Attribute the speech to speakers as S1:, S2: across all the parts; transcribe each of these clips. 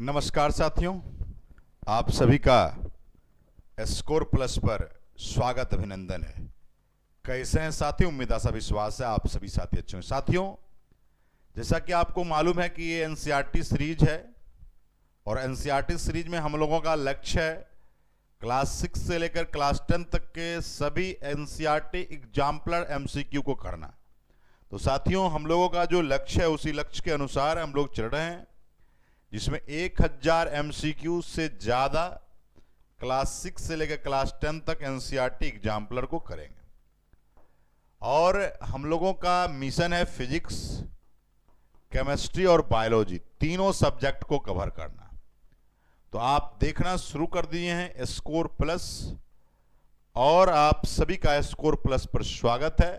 S1: नमस्कार साथियों, आप सभी का स्कोर प्लस पर स्वागत अभिनंदन है। कैसे हैं साथियों? उम्मीद आशा विश्वास है आप सभी साथी अच्छे हैं। साथियों, जैसा कि आपको मालूम है कि ये एनसीईआरटी सीरीज है और एनसीईआरटी सीरीज में हम लोगों का लक्ष्य है क्लास 6 से लेकर क्लास 10 तक के सभी एनसीईआरटी एग्जाम्पलर एमसीक्यू को करना। तो साथियों, हम लोगों का जो लक्ष्य है उसी लक्ष्य के अनुसार हम लोग चल रहे हैं, जिसमें 1000 एमसीक्यू से ज़्यादा क्लास 6 से लेकर क्लास 10 तक एनसीईआरटी एग्जाम्पलर को करेंगे। और हम लोगों का मिशन है फिजिक्स, केमिस्ट्री और बायोलॉजी तीनों सब्जेक्ट को कवर करना। तो आप देखना शुरू कर दिए हैं स्कोर प्लस, और आप सभी का स्कोर प्लस पर स्वागत है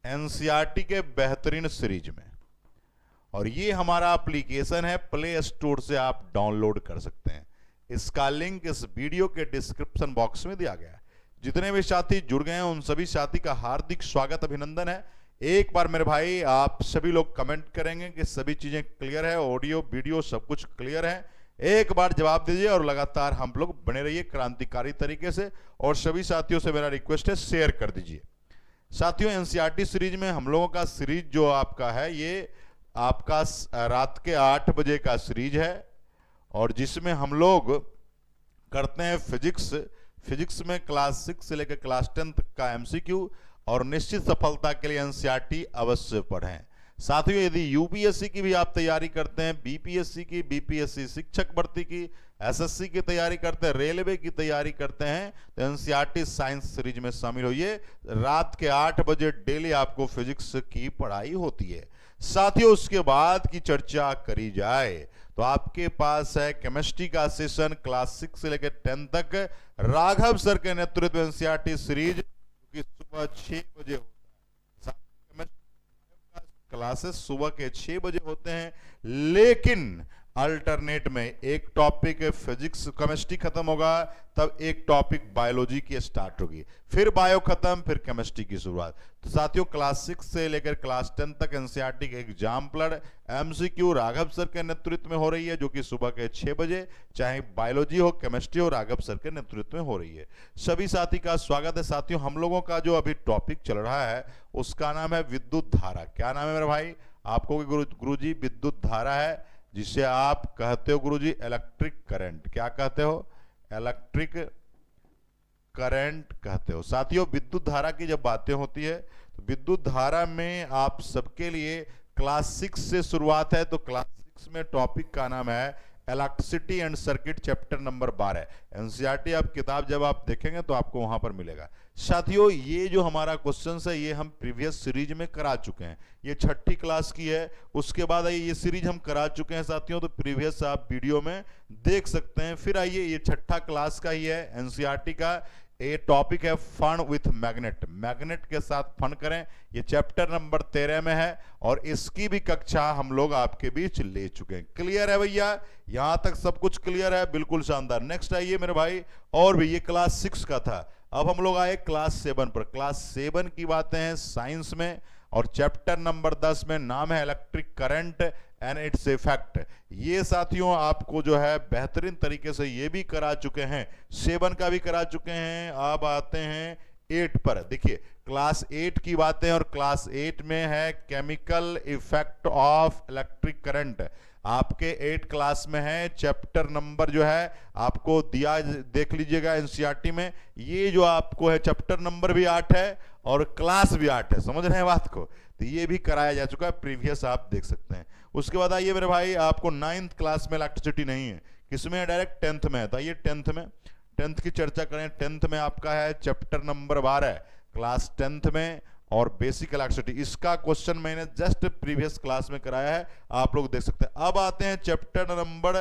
S1: एनसीईआरटी के बेहतरीन सीरीज में। और ये हमारा एप्लीकेशन है, प्ले स्टोर से आप डाउनलोड कर सकते हैं। इसका लिंक इस वीडियो के डिस्क्रिप्शन बॉक्स में दिया गया है। जितने भी साथी जुड़ गए हैं उन सभी साथी का हार्दिक स्वागत अभिनंदन है। एक बार मेरे भाई आप सभी लोग कमेंट करेंगे कि सभी चीजें क्लियर है, ऑडियो वीडियो सब कुछ क्लियर है। एक बार जवाब दीजिए और लगातार हम लोग बने रहिए क्रांतिकारी तरीके से। और सभी साथियों से मेरा रिक्वेस्ट है, शेयर कर दीजिए। साथियों, एनसीईआरटी सीरीज में हम लोगों का सीरीज जो आपका है, ये आपका रात के 8 बजे का सीरीज है, और जिसमें हम लोग करते हैं फिजिक्स में क्लास 6 से लेकर क्लास 10 तक का एमसीक्यू। और निश्चित सफलता के लिए एनसीईआरटी अवश्य पढ़ें। साथियों, यदि यूपीएससी की भी आप तैयारी करते हैं, बीपीएससी की, बीपीएससी शिक्षक भर्ती की, एसएससी की तैयारी करते हैं, रेलवे की तैयारी करते हैं, तो एनसीईआरटी साइंस सीरीज में शामिल होइए। रात के 8 बजे डेली आपको फिजिक्स की पढ़ाई होती है। साथियों, उसके बाद की चर्चा करी जाए तो आपके पास है केमिस्ट्री का सेशन क्लास 6 से लेकर 10 तक, राघव सर के नेतृत्व में एनसीईआरटी सीरीज की सुबह 6 बजे होता है। क्लासेस सुबह के 6 बजे होते हैं, लेकिन अल्टरनेट में एक टॉपिक फिजिक्स केमिस्ट्री खत्म होगा, तब एक टॉपिक बायोलॉजी की स्टार्ट होगी, फिर बायो खत्म, फिर केमिस्ट्री की शुरुआत। तो साथियों, क्लास 6 से लेकर क्लास 10 तक एनसीईआरटी के एग्जाम्पलर एमसीक्यू राघव सर के नेतृत्व में हो रही है, जो कि सुबह के 6 बजे, चाहे बायोलॉजी हो, केमिस्ट्री हो, राघव सर के नेतृत्व में हो रही है। सभी साथी का स्वागत है। साथियों, हम लोगों का जो अभी टॉपिक चल रहा है उसका नाम है विद्युत धारा। क्या नाम है मेरे भाई? आपको गुरुजी विद्युत धारा है, जिसे आप कहते हो गुरुजी इलेक्ट्रिक करंट। क्या कहते हो? इलेक्ट्रिक करंट कहते हो। साथियों, विद्युत धारा की जब बातें होती है तो विद्युत धारा में आप सबके लिए क्लास 6 से शुरुआत है। तो क्लास 6 में टॉपिक का नाम है electricity and circuit, chapter number 12। NCERT आप किताब जब आप देखेंगे तो आपको वहां पर मिलेगा। साथियों, ये जो हमारा क्वेश्चन है ये हम प्रीवियस सीरीज में करा चुके हैं। ये 6ठी क्लास की है, उसके बाद आइए ये सीरीज हम करा चुके हैं साथियों, तो प्रीवियस आप वीडियो में देख सकते हैं। फिर आइए ये 6ठा क्लास का ही है एनसीईआरटी का। ये टॉपिक है फन विथ मैग्नेट, मैग्नेट के साथ फन करें। ये चैप्टर नंबर 13 में है, और इसकी भी कक्षा हम लोग आपके बीच ले चुके हैं। क्लियर है भैया? यहां तक सब कुछ क्लियर है? बिल्कुल शानदार। नेक्स्ट आइए मेरे भाई, और भी ये क्लास 6 का था। अब हम लोग आए क्लास 7 पर। क्लास 7 की बातें हैं साइंस में, और चैप्टर नंबर 10 में नाम है electric current and its effect. ये साथियों आपको जो है बेहतरीन तरीके से ये भी करा चुके हैं, 7 का भी करा चुके हैं। अब आते हैं 8 पर। देखिए, क्लास 8 की बातें, और क्लास 8 में है chemical effect of electric current. आपके 8 क्लास में है, चैप्टर नंबर जो है आपको दिया, देख लीजिएगा एनसीईआरटी में। ये जो आपको है चैप्टर नंबर भी 8 है और क्लास भी 8 है। समझ रहे हैं बात को? तो ये भी कराया जा चुका है, प्रीवियस आप देख सकते हैं। उसके बाद आइए मेरे भाई, आपको 9th क्लास में इलेक्ट्रिसिटी नहीं है, किसमें है? डायरेक्ट 10th में है। तो आइए 10th में, 10th की चर्चा करें। 10th में आपका है चैप्टर नंबर 12, क्लास 10th में, और बेसिक इलेक्ट्रिसिटी। इसका क्वेश्चन मैंने जस्ट प्रीवियस क्लास में कराया है, आप लोग देख सकते हैं। अब आते हैं चैप्टर नंबर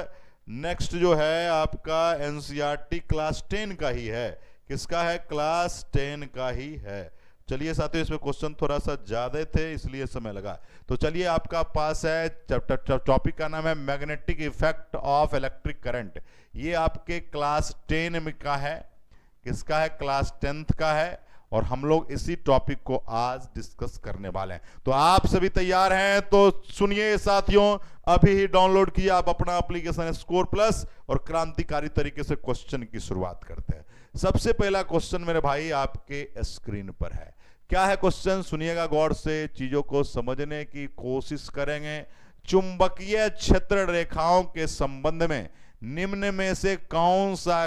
S1: नेक्स्ट जो है आपका एनसीईआरटी क्लास 10 का ही है। किसका है? क्लास 10 का ही है। चलिए साथियों, इसमें क्वेश्चन थोड़ा सा ज्यादा थे इसलिए समय लगा। तो चलिए, आपका पास है टॉपिक का नाम है magnetic effect of electric current. ये आपके क्लास 10 में का है। किसका है? क्लास 10th का है। और हम लोग इसी टॉपिक को आज डिस्कस करने वाले हैं। तो आप सभी तैयार हैं? तो सुनिए साथियों, अभी ही डाउनलोड किया आप अपना एप्लीकेशन स्कोर प्लस और क्रांतिकारी तरीके से क्वेश्चन की शुरुआत करते हैं। सबसे पहला क्वेश्चन मेरे भाई आपके स्क्रीन पर है। क्या है क्वेश्चन, सुनिएगा गौर से, चीजों को समझने की कोशिश करेंगे। चुंबकीय क्षेत्र रेखाओं के संबंध में निम्न में से कौन सा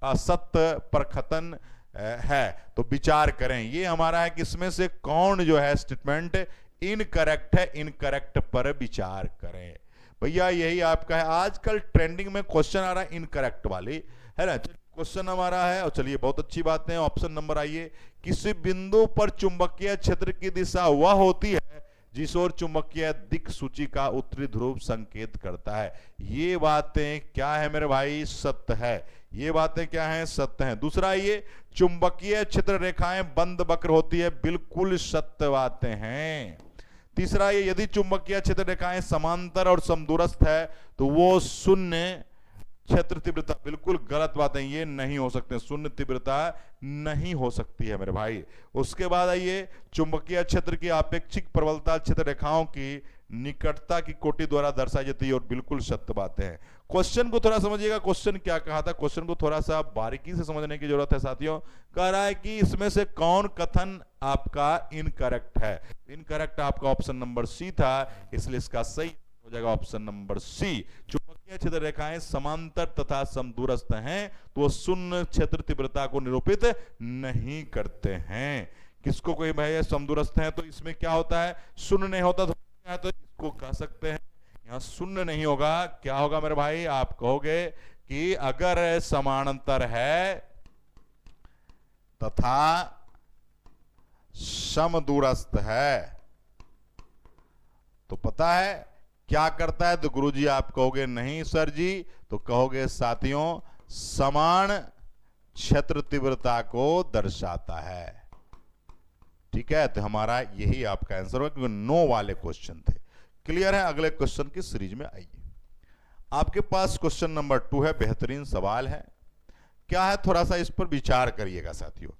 S1: असत्य प्रकथन है, तो विचार करें। ये हमारा है कि इसमें से कौन जो है स्टेटमेंट इनकरेक्ट है, इनकरेक्ट पर विचार करें। भैया यही आपका है, आजकल ट्रेंडिंग में क्वेश्चन आ रहा है इनकरेक्ट वाली, है ना। क्वेश्चन हमारा है, और चलिए बहुत अच्छी बात है। ऑप्शन नंबर आइए, किसी बिंदु पर चुंबकीय क्षेत्र की दिशा वह होती है जिस ओर चुंबकीय दिक् सूची का उत्तरी ध्रुव संकेत करता है। ये बातें क्या है मेरे भाई, सत्य है। ये बातें क्या हैं, सत्य हैं। दूसरा ये, चुंबकीय क्षेत्र रेखाएं बंद वक्र होती है, बिल्कुल सत्य बातें हैं। तीसरा ये, यदि चुंबकीय क्षेत्र रेखाएं समांतर और समदूरस्थ है तो वो शून्य क्षेत्र तीव्रता, बिल्कुल गलत बातें, ये नहीं हो सकते, शून्य तीव्रता नहीं हो सकती है मेरे भाई। उसके बाद आइए, चुंबकीय क्षेत्र की आपेक्षिक प्रबलता क्षेत्र रेखाओं की निकटता की कोटि द्वारा दर्शाई जाती है, और बिल्कुल सत्य बातें हैं। क्वेश्चन को थोड़ा समझिएगा, क्वेश्चन क्या कहा था, क्वेश्चन को थोड़ा सा बारीकी से समझने की जरूरत है साथियों। कह रहा है कि इसमें से कौन कथन आपका इनकरेक्ट है। इनकरेक्ट आपका ऑप्शन नंबर सी था, इसलिए इसका सही हो जाएगा ऑप्शन नंबर सी। चुंबकीय क्षेत्र रेखाएं समांतर तथा समदूरस्थ हैं तो वो शून्य क्षेत्र तीव्रता को निरूपित नहीं करते हैं। किसको कोई भाई समदूरस्थ हैं तो इसमें क्या होता है, शून्य नहीं होता तो इसको कह सकते हैं, यहां शून्य नहीं होगा, क्या होगा मेरे भाई, आप कहोगे कि अगर समांतर है तथा समदूरस्थ है तो पता है क्या करता है, तो गुरुजी आप कहोगे नहीं सर जी, तो कहोगे साथियों समान क्षेत्र तीव्रता को दर्शाता है। ठीक है, तो हमारा यही आपका आंसर होगा, क्योंकि नो वाले क्वेश्चन थे। क्लियर है, अगले क्वेश्चन की सीरीज में आइए। आपके पास क्वेश्चन नंबर 2 है, बेहतरीन सवाल है। क्या है, थोड़ा सा इस पर विचार करिएगा साथियों।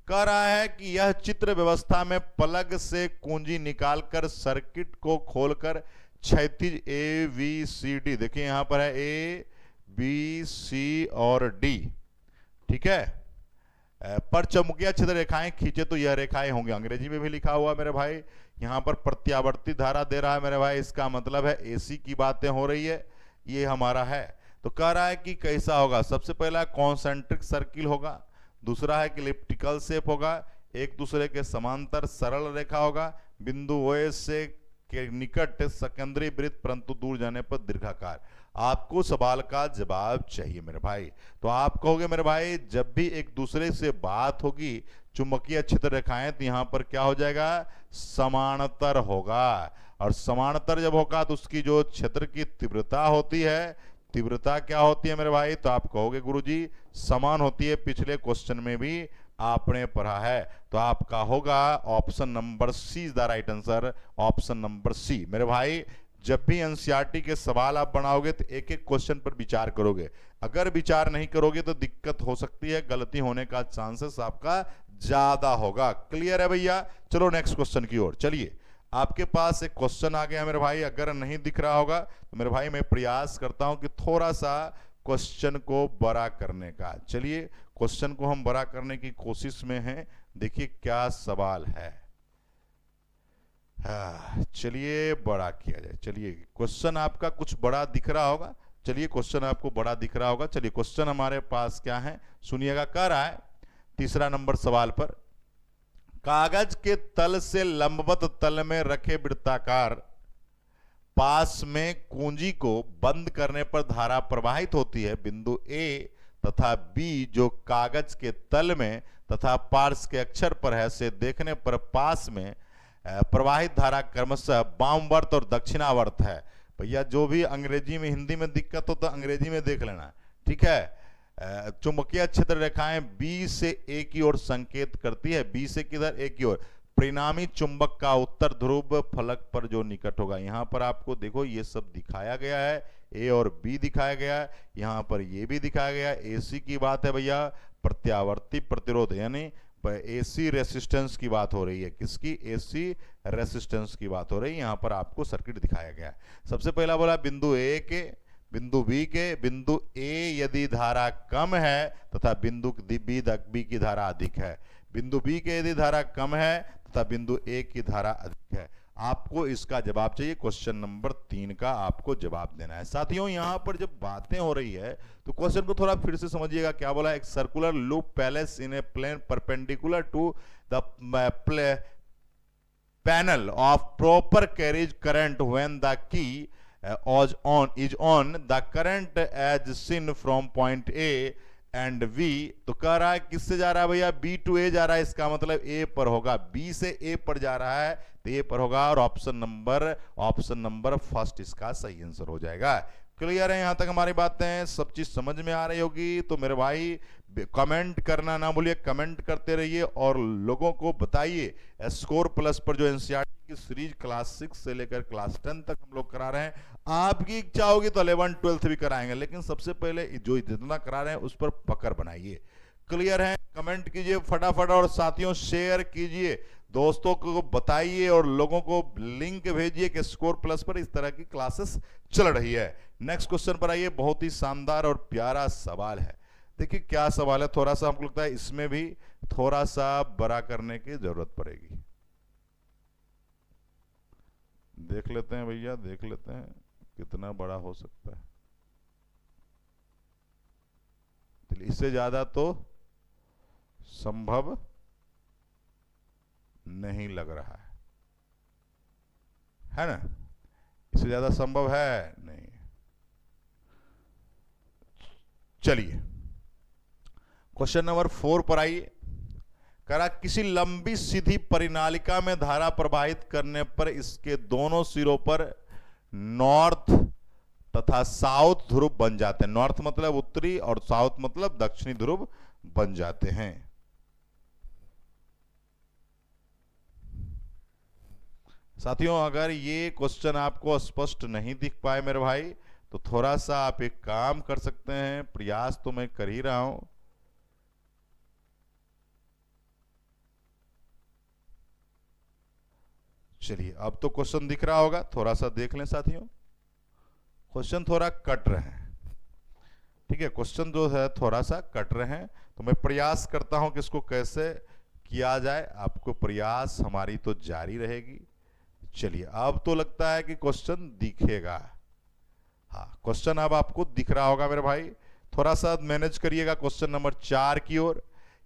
S1: कह रहा है कि यह चित्र व्यवस्था में प्लग से कुंजी निकालकर सर्किट को खोलकर क्षैतिज ए बी सी डी, देखिए यहां पर है ए बी सी और डी, ठीक है, पर चुंबकीय क्षेत्र रेखाएं खींचे तो यह रेखाएं होंगी। अंग्रेजी में भी लिखा हुआ मेरे भाई, यहां पर प्रत्यावर्ती धारा दे रहा है मेरे भाई, इसका मतलब है एसी की बातें हो रही है, ये हमारा है। तो कह रहा है कि कैसा होगा, सबसे पहला कॉन्सेंट्रिक सर्किल होगा, दूसरा है कि इलिप्टिकल शेप होगा, एक दूसरे के समांतर सरल रेखा होगा, बिंदु ओ से के निकट सेकेंडरी वृत्त परंतु दूर जाने पर दीर्घाकार। आपको सवाल का जवाब चाहिए मेरे भाई। तो आप कहोगे मेरे भाई जब भी एक दूसरे से बात होगी चुंबकीय क्षेत्र रेखाएं तो यहां पर क्या हो जाएगा, समांतर होगा, और समांतर जब होगा तो उसकी जो क्षेत्र की तीव्रता होती है, तीव्रता क्या होती है मेरे भाई, तो आप कहोगे गुरुजी समान होती है, पिछले क्वेश्चन में भी आपने पढ़ा है। तो आपका होगा option number C is the right answer, option number C. मेरे भाई जब भी एनसीईआरटी के सवाल आप बनाओगे तो एक एक क्वेश्चन पर विचार करोगे, अगर विचार नहीं करोगे तो दिक्कत हो सकती है, गलती होने का चांसेस आपका ज्यादा होगा। क्लियर है भैया, चलो नेक्स्ट क्वेश्चन की ओर चलिए। आपके पास एक क्वेश्चन आ गया मेरे भाई, अगर नहीं दिख रहा होगा तो मेरे भाई मैं प्रयास करता हूं कि थोड़ा सा क्वेश्चन को बड़ा करने का। चलिए क्वेश्चन को हम बड़ा करने की कोशिश में हैं, देखिए क्या सवाल है। चलिए बड़ा किया जाए। चलिए क्वेश्चन आपका कुछ बड़ा दिख रहा होगा, चलिए क्वेश्चन आपको बड़ा दिख रहा होगा। चलिए क्वेश्चन हमारे पास क्या है सुनिएगा। कह रहा है तीसरा नंबर सवाल पर, कागज के तल से लंबवत तल में रखे वृत्ताकार पास में कुंजी को बंद करने पर धारा प्रवाहित होती है। बिंदु ए तथा बी जो कागज के तल में तथा पार्श्व के अक्षर पर है से देखने पर पास में प्रवाहित धारा क्रमशः वामवर्त और दक्षिणावर्त है। भैया जो भी अंग्रेजी में हिंदी में दिक्कत हो तो अंग्रेजी में देख लेना, ठीक है। चुंबकीय क्षेत्र रेखाएं बी से ए की ओर संकेत करती है, बी से किधर, ए की ओर। परिणामी चुंबक का उत्तर ध्रुव फलक पर जो निकट होगा, यहां पर आपको देखो ये सब दिखाया गया है, ए और बी दिखाया गया है, यहां पर ये भी दिखाया गया है। एसी की बात है भैया, प्रत्यावर्ती प्रतिरोध यानी एसी रेसिस्टेंस की बात हो रही है। किसकी? एसी रेसिस्टेंस की बात हो रही है। यहां पर आपको सर्किट दिखाया गया है। सबसे पहला बोला बिंदु ए के, बिंदु बी के, बिंदु ए यदि धारा कम है तथा बिंदु बी की धारा अधिक है, बिंदु बी के यदि धारा कम है तथा बिंदु ए की धारा अधिक है। आपको इसका जवाब चाहिए। क्वेश्चन नंबर 3 का आपको जवाब देना है। साथियों यहां पर जब बातें हो रही है तो क्वेश्चन को थोड़ा फिर से समझिएगा। क्या बोला? एक circular loop placed in a plane perpendicular to the panel of proper carriage current when the key is on the current as seen from point A and V। तो कह रहा है किससे जा रहा है भैया? B to A जा रहा है। इसका मतलब A पर होगा, B से A पर जा रहा है तो A पर होगा। और ऑप्शन नंबर फर्स्ट इसका सही आंसर हो जाएगा। क्लियर है? यहां तक हमारी बातें सब चीज समझ में आ रही होगी। तो मेरे भाई कमेंट करना ना भूलिए, कमेंट करते रहिए और लोगों को बताइए। स्कोर प्लस पर जो एनसीईआरटी की सीरीज क्लास 6 से लेकर क्लास 10 तक हम लोग करा रहे हैं। आपकी इच्छा होगी तो 11 12 भी कराएंगे, लेकिन सबसे पहले जो जितना करा रहे हैं उस पर पकड़ बनाइए। क्लियर है? कमेंट कीजिए फटाफट और साथियों शेयर कीजिए, दोस्तों को बताइए और लोगों को लिंक भेजिए कि स्कोर प्लस पर इस तरह की क्लासेस चल रही है। नेक्स्ट क्वेश्चन पर आइए। बहुत ही शानदार और प्यारा सवाल है। देखिए क्या सवाल है। थोड़ा सा हमको लगता है इसमें भी थोड़ा सा बड़ा करने की जरूरत पड़ेगी। देख लेते हैं भैया, देख लेते हैं कितना बड़ा हो सकता है। इससे ज्यादा तो संभव नहीं लग रहा है ना? इससे ज्यादा संभव है नहीं। चलिए क्वेश्चन नंबर 4 पर आइए। करा किसी लंबी सीधी परिनालिका में धारा प्रवाहित करने पर इसके दोनों सिरों पर नॉर्थ तथा साउथ ध्रुव बन जाते हैं। नॉर्थ मतलब उत्तरी और साउथ मतलब दक्षिणी ध्रुव बन जाते हैं। साथियों अगर ये क्वेश्चन आपको स्पष्ट नहीं दिख पाए मेरे भाई तो थोड़ा सा आप एक काम कर सकते हैं। प्रयास तो मैं कर ही रहा हूं। चलिए अब तो क्वेश्चन दिख रहा होगा, थोड़ा सा देख लें साथियों। क्वेश्चन थोड़ा कट रहे हैं, ठीक है? क्वेश्चन जो है थोड़ा सा कट रहे हैं तो मैं प्रयास करता हूं कि इसको कैसे किया जाए। आपको प्रयास हमारी तो जारी रहेगी। चलिए अब तो लगता है कि क्वेश्चन दिखेगा। हाँ क्वेश्चन अब आपको दिख रहा होगा मेरे भाई। थोड़ा सा मैनेज करिएगा क्वेश्चन नंबर 4 की ओर।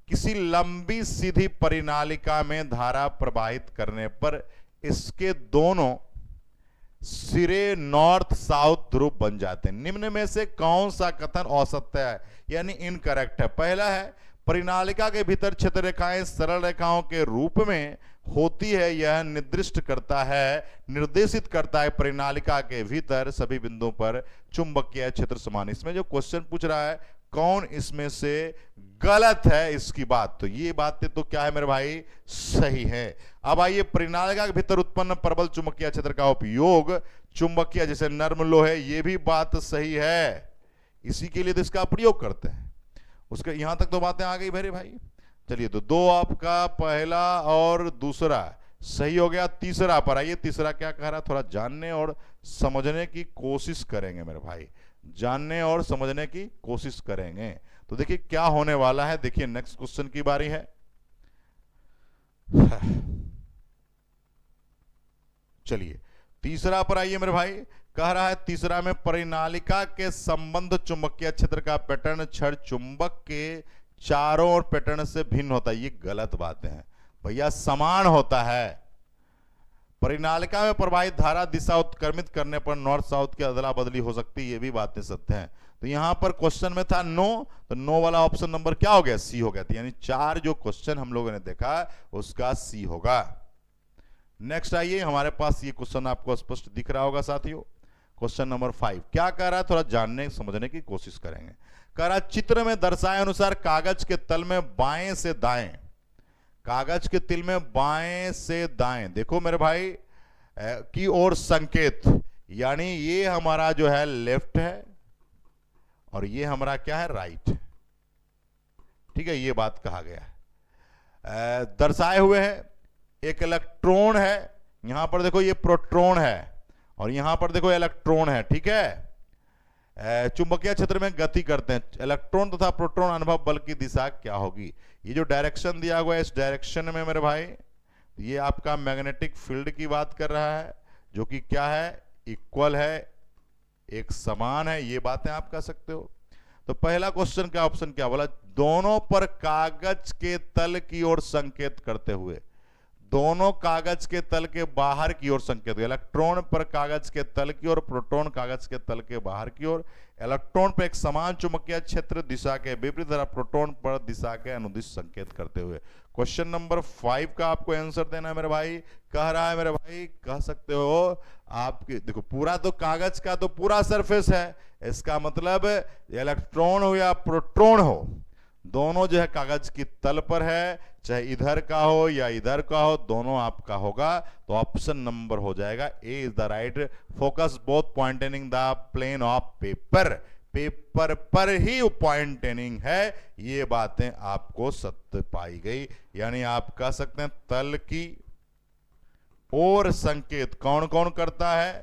S1: किसी लंबी सीधी परिनालिका में धारा प्रवाहित करने पर इसके दोनों सिरे नॉर्थ साउथ ध्रुव बन जाते हैं। निम्न में से कौन सा कथन असत्य है यानी इनकरेक्ट है? पहला है परिनालिका के भीतर क्षेत्र रेखाएं सरल रेखाओं के रूप में होती है। यह निर्देशित करता है परिनालिका के भीतर सभी बिंदुओं पर चुंबकीय क्षेत्र समान। इसमें जो क्वेश्चन पूछ रहा है कौन इसमें से गलत है इसकी बात, तो ये बातें तो क्या है मेरे भाई? सही है। अब आइए परिनालिका के भीतर उत्पन्न प्रबल चुंबकीय क्षेत्र का उपयोग चुंबकीय जैसे नर्म लोहे, ये भी बात सही है, इसी के लिए तो इसका प्रयोग करते हैं। उसके यहां तक तो बातें आ गई मेरे भाई। चलिए तो दो आपका पहला और दूसरा सही हो गया। तीसरा पर आइए। तीसरा क्या कह रहा है? थोड़ा जानने और समझने की कोशिश करेंगे मेरे भाई, जानने और समझने की कोशिश करेंगे। तो देखिए क्या होने वाला है। देखिए नेक्स्ट क्वेश्चन की बारी है। चलिए तीसरा पर आइए मेरे भाई। कह रहा है तीसरा में परिनालिका के संबंध चुंबकीय क्षेत्र का पैटर्न क्षण चुंबक के चारों ओर पैटर्न से भिन्न होता है। ये गलत बातें हैं भैया, समान होता है। परिनालिका में प्रवाहित धारा दिशा उत्क्रमित करने पर नॉर्थ साउथ की अदला बदली हो सकती है, ये भी बातें सत्य हैं। तो यहां पर क्वेश्चन में था नो, तो नो वाला ऑप्शन नंबर क्या हो गया? सी हो गया। यानी 4 जो क्वेश्चन हम लोगों ने देखा उसका सी होगा। नेक्स्ट आइए, हमारे पास ये क्वेश्चन आपको स्पष्ट दिख रहा होगा साथियों। क्वेश्चन नंबर 5 क्या कह रहा है? थोड़ा जानने समझने की कोशिश करेंगे। कह रहा चित्र में दर्शाए अनुसार कागज के तल में बाएं से दाएं, कागज के तिल में बाएं से दाएं देखो मेरे भाई की ओर संकेत, यानी ये हमारा जो है लेफ्ट है और ये हमारा क्या है? राइट। ठीक है, ये बात कहा गया है। दर्शाए हुए हैं। एक इलेक्ट्रॉन है, यहां पर देखो ये प्रोटॉन है और यहां पर देखो इलेक्ट्रॉन है, ठीक है। चुंबकीय क्षेत्र में गति करते हैं इलेक्ट्रॉन तथा प्रोटॉन, अनुभव बल की दिशा क्या होगी। ये जो डायरेक्शन दिया हुआ है इस डायरेक्शन में मेरे भाई ये आपका मैग्नेटिक फील्ड की बात कर रहा है, जो कि क्या है, इक्वल है, एक समान है, ये बातें आप कह सकते हो। तो पहला क्वेश्चन का ऑप्शन क्या बोला, दोनों पर कागज के तल की ओर संकेत करते हुए, दोनों कागज के तल के बाहर की ओर संकेत, इलेक्ट्रॉन पर कागज के तल की ओर, प्रोटॉन कागज के तल के बाहर की ओर, इलेक्ट्रॉन पर एक समान चुंबकीय क्षेत्र दिशा के विपरीत तथा प्रोटॉन पर दिशा के अनुदिश संकेत करते हुए। क्वेश्चन नंबर 5 का आपको आंसर देना है मेरे भाई। कह रहा है मेरे भाई, कह सकते हो आपके, देखो पूरा तो कागज का तो पूरा सरफेस है, इसका मतलब इलेक्ट्रॉन हो या प्रोटॉन हो, दोनों जो है कागज की तल पर है, चाहे इधर का हो या इधर का हो, दोनों आपका होगा। तो ऑप्शन नंबर हो जाएगा A is the right. Focus both pointing the plane of paper, paper पर ही पॉइंटिंग है, ये बातें आपको सत्य पाई गई। यानी आप कह सकते हैं तल की ओर संकेत कौन कौन करता है,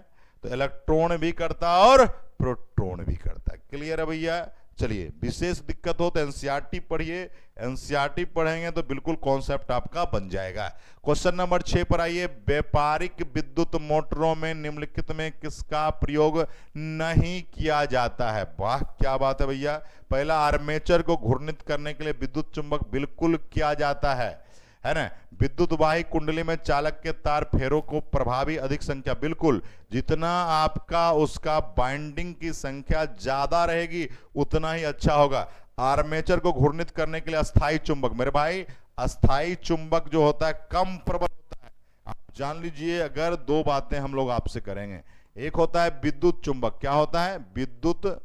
S1: तो इलेक्ट्रॉन भी करता है और प्रोटॉन भी करता है। क्लियर है भैया। चलिए, विशेष दिक्कत हो तो एनसीईआरटी पढ़िए, एनसीईआरटी पढ़ेंगे तो बिल्कुल कॉन्सेप्ट आपका बन जाएगा। क्वेश्चन नंबर 6 पर आइए। व्यापारिक विद्युत मोटरों में निम्नलिखित में किसका प्रयोग नहीं किया जाता है। वाह क्या बात है भैया। पहला, आर्मेचर को घूर्णित करने के लिए विद्युत चुंबक बिल्कुल किया जाता है ना। विद्युत वाही कुंडली में चालक के तार फेरों को प्रभावी अधिक संख्या, बिल्कुल जितना आपका उसका बाइंडिंग की संख्या ज्यादा रहेगी उतना ही अच्छा होगा। आर्मेचर को घूर्णित करने के लिए अस्थाई चुंबक, मेरे भाई अस्थाई चुंबक जो होता है कम प्रबल होता है। आप जान लीजिए, अगर दो बातें हम लोग आपसे करेंगे, एक होता है विद्युत चुंबक, क्या होता है विद्युत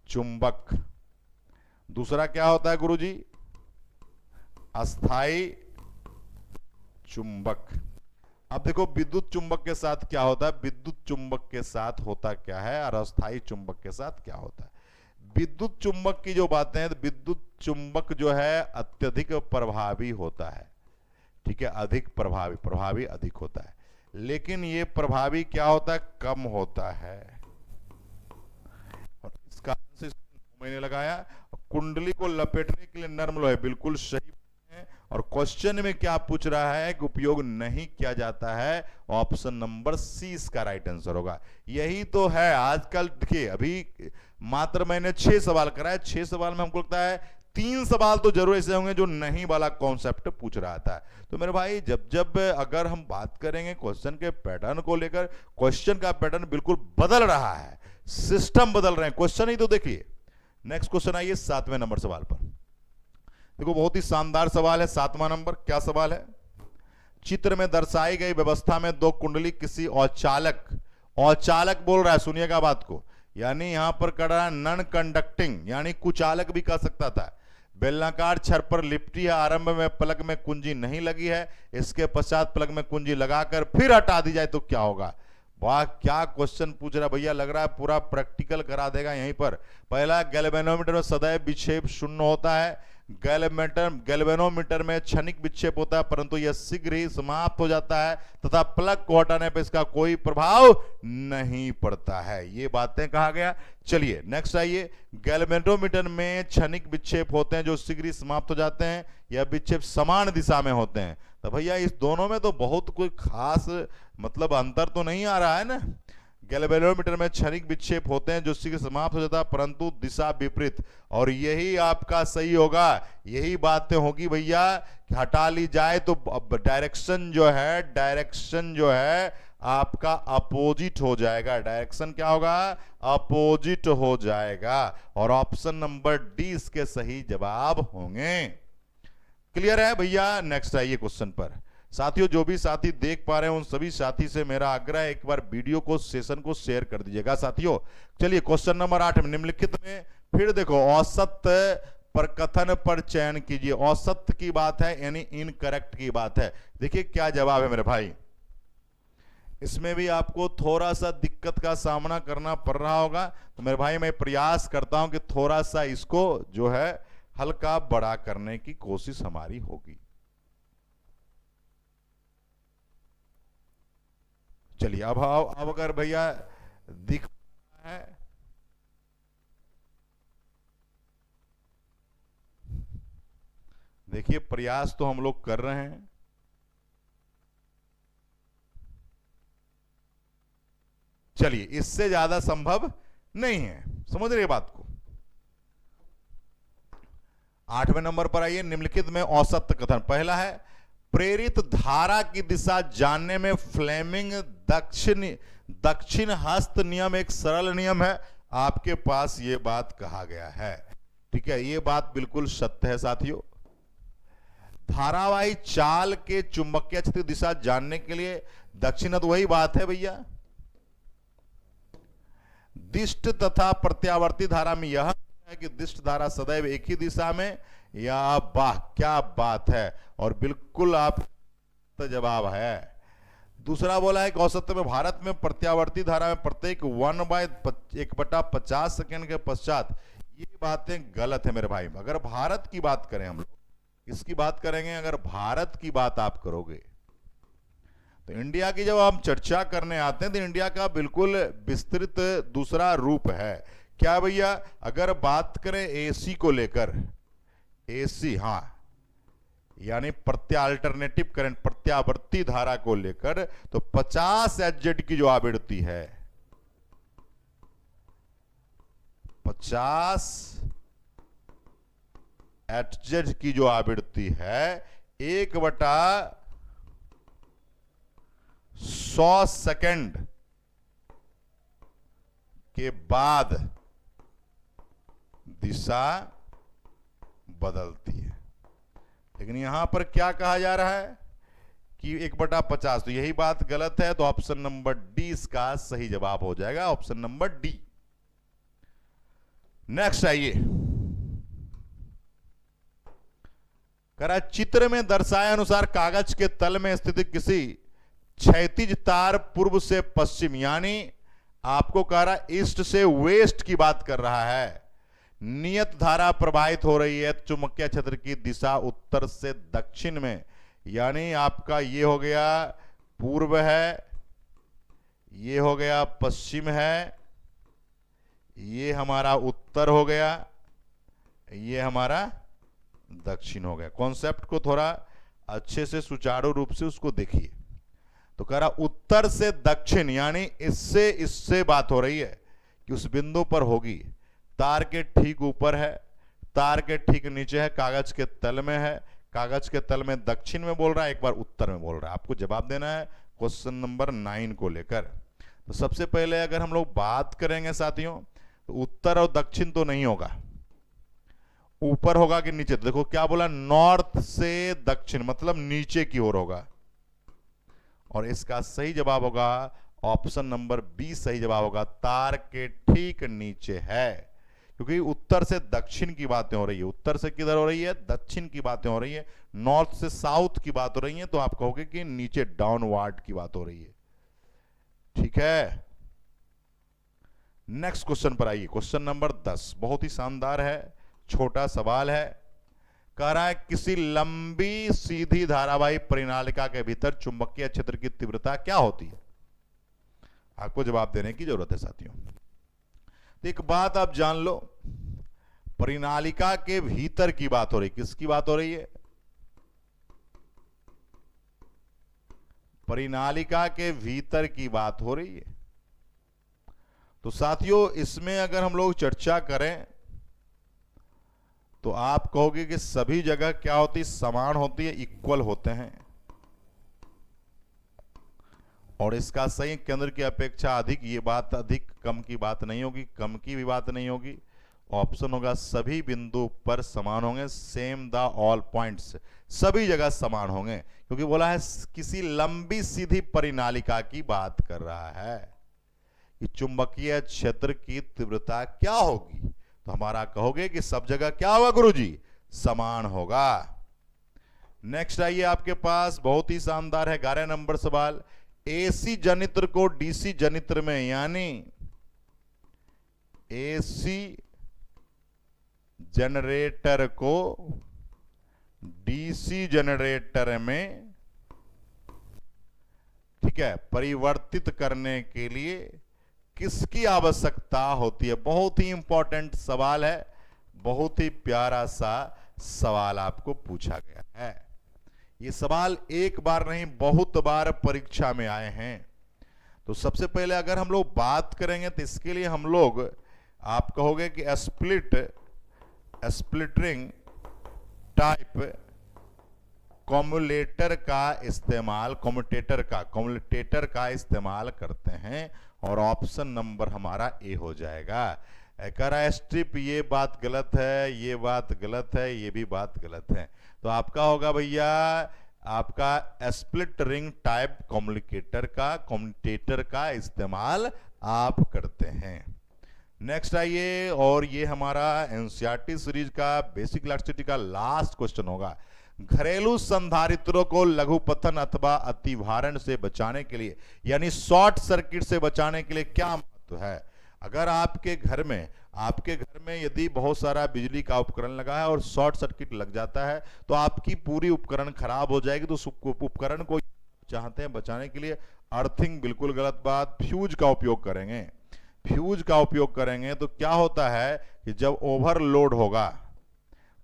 S1: चुंबक, दूसरा क्या होता है गुरुजी, अस्थाई चुंबक। अब देखो विद्युत चुंबक के साथ क्या होता है, विद्युत चुंबक के साथ होता क्या है और अस्थाई चुंबक के साथ क्या होता है। विद्युत चुंबक की जो बातें हैं, विद्युत चुंबक जो है अत्यधिक प्रभावी होता है, ठीक है, अधिक प्रभावी अधिक होता है, लेकिन ये प्रभावी क्या होता है, कम होता है। और इस कारण से मैंने लगाया कुंडली को लपेटने के लिए नर्म लोहे, बिल्कुल सही है। और क्वेश्चन में क्या पूछ रहा है कि उपयोग नहीं किया जाता है, ऑप्शन नंबर सी इसका राइट आंसर होगा। यही तो है आजकल। देखिए अभी मात्र मैंने 6 सवाल कराए, 6 सवाल में हमको लगता है 3 सवाल तो जरूर ऐसे होंगे जो नहीं वाला कॉन्सेप्ट पूछ रहा था। तो मेरे भाई जब जब अगर हम बात करेंगे क्वेश्चन के पैटर्न को लेकर, क्वेश्चन का पैटर्न बिल्कुल बदल रहा है, सिस्टम बदल रहे हैं, क्वेश्चन ही तो देखिए। नेक्स्ट क्वेश्चन आइए 7वें नंबर सवाल पर। देखो बहुत ही शानदार सवाल है 7वां नंबर। क्या सवाल है, चित्र में दर्शाई गई व्यवस्था में दो कुंडली किसी औचालक, औचालक बोल रहा है, सुनिएगा बात को, यानी यहां पर कर रहा है नॉन कंडक्टिंग, यानी कुचालक भी कह सकता था, बेलनाकार छड़ पर लिपटी है। आरंभ में प्लग में कुंजी नहीं लगी है, इसके पश्चात प्लग में कुंजी लगाकर फिर हटा दी जाए तो क्या होगा। वाह क्या क्वेश्चन पूछ रहा भैया, लग रहा है पूरा प्रैक्टिकल करा देगा यहीं पर। पहला, गैल्वेनोमीटर में सदैव विक्षेप शून्य होता है। गैल्वेनोमीटर में क्षणिक विक्षेप होता है परंतु यह शीघ्र ही समाप्त हो जाता है तथा प्लग को हटाने पर इसका कोई प्रभाव नहीं पड़ता है, ये बातें कहा गया। चलिए नेक्स्ट आइए। गैल्वेनोमीटर में क्षणिक विक्षेप होते हैं जो शीघ्र ही समाप्त हो जाते हैं, यह विक्षेप समान दिशा में होते हैं। तो भैया इस दोनों में तो बहुत कोई खास मतलब अंतर तो नहीं आ रहा है ना। गैल्वेनोमीटर में क्षणिक विक्षेप होते हैं जो शीघ्र समाप्त हो जाता है परंतु दिशा विपरीत, और यही आपका सही होगा, यही बातें होगी भैया। हटा ली जाए तो डायरेक्शन जो है आपका अपोजिट हो जाएगा, डायरेक्शन क्या होगा, अपोजिट हो जाएगा, और ऑप्शन नंबर डी इसके सही जवाब होंगे। क्लियर है भैया। नेक्स्ट आइए क्वेश्चन पर। साथियों जो भी साथी देख पा रहे हैं उन सभी साथी से मेरा आग्रह है एक बार वीडियो को, सेशन को शेयर कर दीजिएगा साथियों। चलिए क्वेश्चन नंबर 8 में निम्नलिखित में फिर देखो औसत पर कथन पर चयन कीजिए। औसत की बात है यानी इनकरेक्ट की बात है। देखिए क्या जवाब है मेरे भाई, इसमें भी आपको थोड़ा सा दिक्कत का सामना करना पड़ रहा होगा, तो मेरे भाई मैं प्रयास करता हूं कि थोड़ा सा इसको जो है हल्का बड़ा करने की कोशिश हमारी होगी। चलिए अब अगर भैया दिख रहा है, देखिए प्रयास तो हम लोग कर रहे हैं। चलिए इससे ज्यादा संभव नहीं है, समझ रहे बात को। 8वें नंबर पर आइए, निम्नलिखित में औसत कथन। पहला है, प्रेरित धारा की दिशा जानने में फ्लेमिंग दक्षिण हस्त नियम एक सरल नियम है। आपके पास यह बात कहा गया है, ठीक है, यह बात बिल्कुल सत्य है साथियों। धारावाही चाल के चुंबकीय क्षेत्र की दिशा जानने के लिए दक्षिण, तो वही बात है भैया। दिष्ट तथा प्रत्यावर्ती धारा में यह है कि दिष्ट धारा सदैव एक ही दिशा में, या वाह क्या बात है, और बिल्कुल आप जवाब है। दूसरा बोला है कि औसत में भारत में प्रत्यावर्ती धारा में प्रत्येक 1/1/50 सेकेंड के पश्चात, ये बातें गलत है मेरे भाई। अगर भारत की बात करें, हम लोग इसकी बात करेंगे, अगर भारत की बात आप करोगे तो इंडिया की जब हम चर्चा करने आते हैं तो इंडिया का बिल्कुल विस्तृत दूसरा रूप है। क्या भैया, अगर बात करें एसी को लेकर, एसी, हां, यानी अल्टरनेटिव करंट, प्रत्यावर्ती धारा को लेकर, तो 50 एचजेड की जो आवृत्ति है, 50 एचजेड की जो आवृत्ति है, 1/100 सेकंड के बाद दिशा बदलती है। लेकिन यहां पर क्या कहा जा रहा है कि 1/50, तो यही बात गलत है। तो ऑप्शन नंबर डी इसका सही जवाब हो जाएगा, ऑप्शन नंबर डी। नेक्स्ट आइए, करा चित्र में दर्शाए अनुसार कागज के तल में स्थित किसी क्षैतिज तार पूर्व से पश्चिम, यानी आपको कह रहा ईस्ट से वेस्ट की बात कर रहा है, नियत धारा प्रवाहित हो रही है। चुंबकीय क्षेत्र की दिशा उत्तर से दक्षिण में, यानी आपका ये हो गया पूर्व है, ये हो गया पश्चिम है, ये हमारा उत्तर हो गया, ये हमारा दक्षिण हो गया। कॉन्सेप्ट को थोड़ा अच्छे से सुचारू रूप से उसको देखिए। तो कह रहा उत्तर से दक्षिण, यानी इससे इससे बात हो रही है कि उस बिंदु पर होगी, तार के ठीक ऊपर है, तार के ठीक नीचे है, कागज के तल में है, कागज के तल में दक्षिण में बोल रहा है, एक बार उत्तर में बोल रहा है। आपको जवाब देना है क्वेश्चन नंबर 9 को लेकर। तो सबसे पहले अगर हम लोग बात करेंगे साथियों, तो उत्तर और दक्षिण तो नहीं होगा, ऊपर होगा कि नीचे। देखो क्या बोला, नॉर्थ से दक्षिण, मतलब नीचे की ओर होगा, और इसका सही जवाब होगा ऑप्शन नंबर बी सही जवाब होगा, तार के ठीक नीचे है। क्योंकि उत्तर से दक्षिण की बातें हो रही है, उत्तर से किधर हो रही है, दक्षिण की बातें हो रही है, नॉर्थ से साउथ की बात हो रही है, तो आप कहोगे कि नीचे डाउनवर्ड की बात हो रही है, ठीक है। नेक्स्ट क्वेश्चन पर आइए, क्वेश्चन नंबर 10 बहुत ही शानदार है, छोटा सवाल है। कह रहा है किसी लंबी सीधी धारावाही परिनालिका के भीतर चुंबकीय क्षेत्र की तीव्रता क्या होती है। आपको जवाब देने की जरूरत है साथियों। तो एक बात आप जान लो, परिनालिका के भीतर की बात हो रही, किसकी बात हो रही है, परिनालिका के भीतर की बात हो रही है। तो साथियों इसमें अगर हम लोग चर्चा करें तो आप कहोगे कि सभी जगह क्या होती, समान होती है, इक्वल होते हैं, और इसका सही केंद्र की अपेक्षा अधिक, ये बात अधिक कम की बात नहीं होगी, कम की भी बात नहीं होगी। ऑप्शन होगा सभी बिंदु पर समान होंगे, सेम द ऑल पॉइंट्स, सभी जगह समान होंगे, क्योंकि बोला है किसी लंबी सीधी परिनालिका की बात कर रहा है कि चुंबकीय क्षेत्र की तीव्रता क्या होगी। तो हमारा कहोगे कि सब जगह क्या होगा गुरुजी, समान होगा। नेक्स्ट आइए, आपके पास बहुत ही शानदार है 11 नंबर सवाल। एसी जनित्र को डीसी जनित्र में, यानी एसी जनरेटर को डीसी जनरेटर में, ठीक ठीक है, परिवर्तित करने के लिए किसकी आवश्यकता होती है? बहुत ही इंपॉर्टेंट सवाल है, बहुत ही प्यारा सा सवाल आपको पूछा गया है। ये सवाल एक बार नहीं बहुत बार परीक्षा में आए हैं। तो सबसे पहले अगर हम लोग बात करेंगे तो इसके लिए हम लोग, आप कहोगे कि स्प्लिटरिंग टाइप कम्युलेटर का इस्तेमाल, कम्युटेटर का इस्तेमाल करते हैं, और ऑप्शन नंबर हमारा ए हो जाएगा। कह रहा है स्ट्रिप, ये बात गलत है, ये बात गलत है, ये भी बात गलत है। तो आपका होगा भैया, आपका स्प्लिट रिंग टाइप कम्युटेटर का इस्तेमाल आप करते हैं। नेक्स्ट आइए, और ये हमारा एनसीईआरटी सीरीज का बेसिक इलेक्ट्रिसिटी का लास्ट क्वेश्चन होगा। घरेलू संधारित्रों को लघुपतन अथवा अतिभारण से बचाने के लिए, यानी शॉर्ट सर्किट से बचाने के लिए क्या महत्व है? अगर आपके घर में यदि बहुत सारा बिजली का उपकरण लगा है और शॉर्ट सर्किट लग जाता है तो आपकी पूरी उपकरण खराब हो जाएगी। तो उपकरण को चाहते हैं बचाने के लिए अर्थिंग, बिल्कुल गलत बात। फ्यूज का उपयोग करेंगे तो क्या होता है कि जब ओवरलोड होगा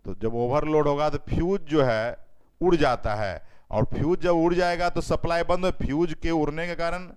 S1: तो फ्यूज जो है उड़ जाता है, और फ्यूज जब उड़ जाएगा तो सप्लाई बंद हो। फ्यूज के उड़ने के कारण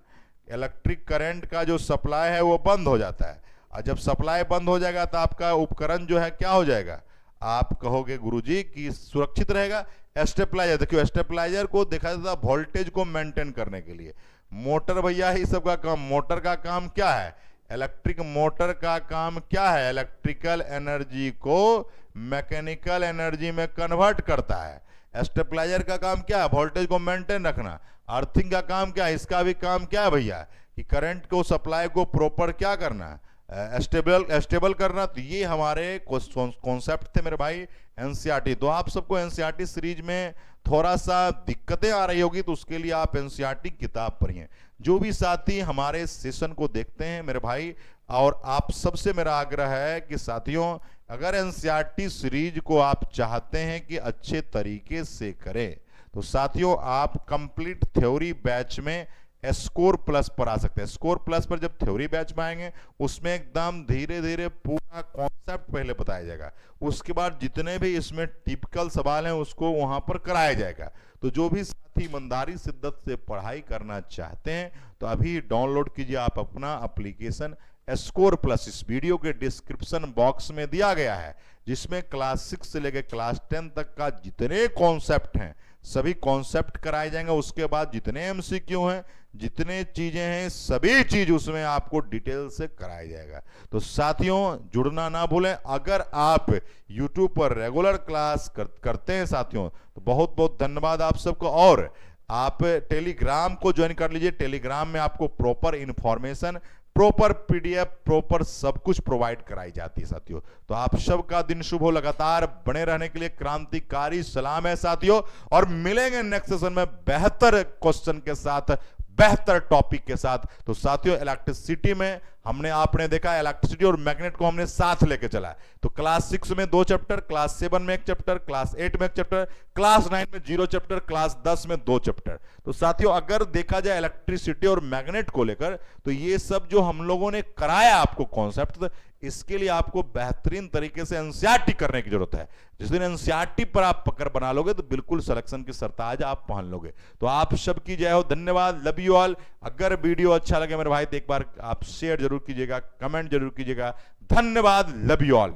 S1: इलेक्ट्रिक करंट का जो सप्लाई है वो बंद हो जाता है, और जब सप्लाई बंद हो जाएगा तो आपका उपकरण जो है क्या हो जाएगा? आप कहोगे गुरुजी कि सुरक्षित रहेगा। स्टेबलाइजर, देखिए स्टेबलाइजर को देखा जाता है वोल्टेज को मेंटेन करने के लिए। मोटर भैया ही सबका काम, मोटर का काम क्या है? इलेक्ट्रिक मोटर का काम क्या है? इलेक्ट्रिकल एनर्जी को मैकेनिकल एनर्जी में कन्वर्ट करता है। स्टेबलाइजर का काम क्या है? वोल्टेज को मेंटेन रखना। अर्थिंग का काम क्या है? इसका भी काम क्या है भैया? कि करंट को, सप्लाई को प्रॉपर क्या करना, स्टेबल करना। तो ये हमारे कॉन्सेप्ट थे मेरे भाई एनसीईआरटी। तो आप सबको एनसीईआरटी सीरीज में थोड़ा सा दिक्कतें आ रही होगी, तो उसके लिए आप एनसीईआरटी किताब पढ़िए। जो भी साथी हमारे सेशन को देखते हैं मेरे भाई, और आप सबसे मेरा आग्रह है कि साथियों, अगर एनसीईआरटी सीरीज को आप चाहते हैं कि अच्छे तरीके से करें, तो साथियों आप कंप्लीट थ्योरी बैच में स्कोर प्लस पर आ सकते हैं। स्कोर प्लस पर जब थ्योरी बैच में आएंगे, उसमें एकदम धीरे धीरे पूरा कॉन्सेप्ट पहले बताया जाएगा, उसके बाद जितने भी इसमें टिपिकल सवाल हैं उसको वहां पर कराया जाएगा। तो जो भी साथी ईमानदारी शिद्दत से पढ़ाई करना चाहते हैं तो अभी डाउनलोड कीजिए आप अपना एप्लीकेशन स्कोर प्लस। इस वीडियो के डिस्क्रिप्शन बॉक्स में दिया गया है, जिसमें क्लास 6 से लेकर क्लास 10 तक का जितने कॉन्सेप्ट हैं सभी कॉन्सेप्ट कराए जाएंगे। उसके बाद जितने एमसीक्यू हैं, जितने चीजें हैं, सभी चीज उसमें आपको डिटेल से कराया जाएगा। तो साथियों जुड़ना ना भूलें। अगर आप YouTube पर रेगुलर क्लास करते हैं साथियों, तो बहुत बहुत धन्यवाद आप सबको। और आप टेलीग्राम को ज्वाइन कर लीजिए। टेलीग्राम में आपको proper information, proper PDF, proper सब कुछ प्रोवाइड कराई जाती है साथियों। तो आप सबका दिन शुभ हो। लगातार बने रहने के लिए क्रांतिकारी सलाम है साथियों, और मिलेंगे नेक्स्ट सेशन में बेहतर क्वेश्चन के साथ, बेहतर टॉपिक के साथ। तो साथियों इलेक्ट्रिसिटी में हमने, आपने देखा इलेक्ट्रिसिटी और मैग्नेट को हमने साथ लेके चला है। तो क्लास 6 में 2 चैप्टर, क्लास 7 में 1 चैप्टर, क्लास 8 में 1 चैप्टर, क्लास 9 में 0 चैप्टर, क्लास 10 में 2 चैप्टर। तो साथियों अगर देखा जाए इलेक्ट्रिसिटी और मैग्नेट को लेकर, तो ये सब जो हम लोगों ने कराया आपको कॉन्सेप्ट, इसके लिए आपको बेहतरीन तरीके से एनसीईआरटी करने की जरूरत है। जिस दिन एनसीईआरटी पर आप पकड़ बना लोगे तो बिल्कुल सिलेक्शन की सरताज आप पहन लोगे। तो आप सबकी जय हो, धन्यवाद, लव यू ऑल। अगर वीडियो अच्छा लगे मेरे भाई तो एक बार आप शेयर जरूर कीजिएगा, कमेंट जरूर कीजिएगा। धन्यवाद, लव यू ऑल।